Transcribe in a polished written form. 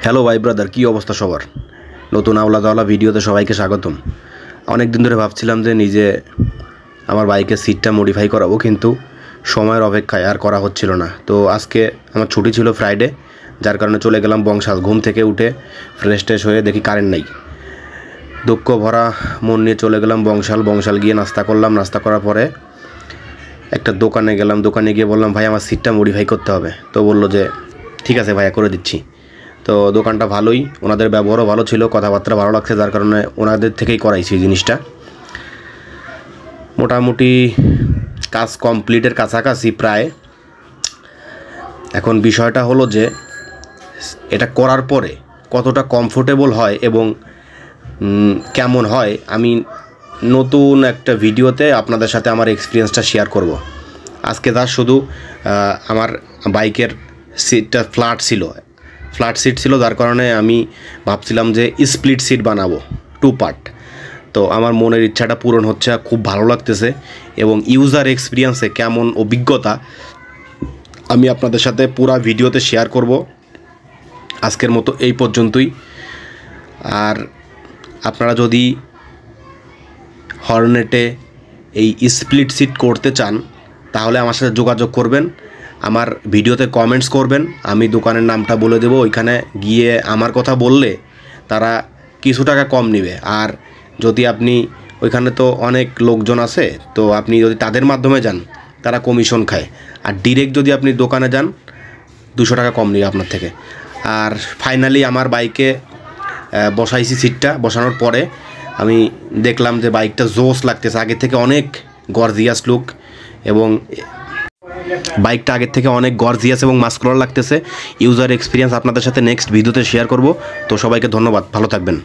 Hello ভাই brother, কী অবস্থা সবার? নতুন আওলা ভিডিওতে সবাইকে স্বাগতম। অনেক দিন ধরে ভাবছিলাম যে নিজে আমার বাইকের সিটটা মডিফাই করাবো, কিন্তু সময়ের অপেক্ষায় আর করা হচ্ছিল না। তো আজকে আমার ছুটি ছিল ফ্রাইডে, যার কারণে চলে গেলাম বংশাল। ঘুম থেকে উঠে ফ্রেশ ট্রেশ হয়ে দেখি কারেন্ট নেই। দুঃখ ভরা মন নিয়ে চলে গেলাম বংশাল গিয়ে নাস্তা করলাম। নাস্তা করার পরে একটা দোকানে গেলাম। দোকানে গিয়ে বললাম, ভাই আমার সিটটা মডিফাই করতে হবে। তো বললো যে ঠিক আছে ভাইয়া, করে দিচ্ছি। তো দোকানটা ভালোই, ওনাদের ব্যবহারও ভালো ছিল, কথাবার্তা ভালো লাগছে, যার কারণে ওনাদের থেকেই করাইছি জিনিসটা। মোটামুটি কাজ কমপ্লিটের কাছাকাছি প্রায়। এখন বিষয়টা হলো যে এটা করার পরে কতটা কমফোর্টেবল হয় এবং কেমন হয়, আমি নতুন একটা ভিডিওতে আপনাদের সাথে আমার এক্সপিরিয়েন্সটা শেয়ার করব। আজকে তার শুধু আমার বাইকের সিটটা ফ্ল্যাট সিট ছিল, যার কারণে আমি ভাবছিলাম যে স্প্লিট সিট বানাবো, 2 পার্ট। তো আমার মনের ইচ্ছাটা পূরণ হচ্ছে, খুব ভালো লাগতেছে। এবং ইউজার এক্সপিরিয়েন্সে কেমন অভিজ্ঞতা আমি আপনাদের সাথে পুরো ভিডিওতে শেয়ার করব। আজকের মতো এই পর্যন্তই। আর আপনারা যদি হর্নেটে এই স্প্লিট সিট করতে চান, তাহলে আমার সাথে যোগাযোগ করবেন, আমার ভিডিওতে কমেন্টস করবেন, আমি দোকানের নামটা বলে দেবো। ওইখানে গিয়ে আমার কথা বললে তারা কিছু টাকা কম নেবে। আর যদি আপনি ওইখানে তো অনেক লোকজন আছে, তো আপনি যদি তাদের মাধ্যমে যান, তারা কমিশন খায়। আর ডিরেক্ট যদি আপনি দোকানে যান, 200 টাকা কম নেবে আপনার থেকে। আর ফাইনালি আমার বাইকে বসাইছি সিটটা। বসানোর পরে আমি দেখলাম যে বাইকটা জোস লাগতেছে, আগের থেকে অনেক গর্জিয়াস লুক, এবং বাইকটা আগের থেকে অনেক গর্জিয়াস এবং মাস্কুলার লাগতেছে। ইউজার এক্সপিরিয়েন্স আপনাদের সাথে নেক্সট ভিডিওতে শেয়ার করব। তো সবাইকে ধন্যবাদ, ভালো থাকবেন।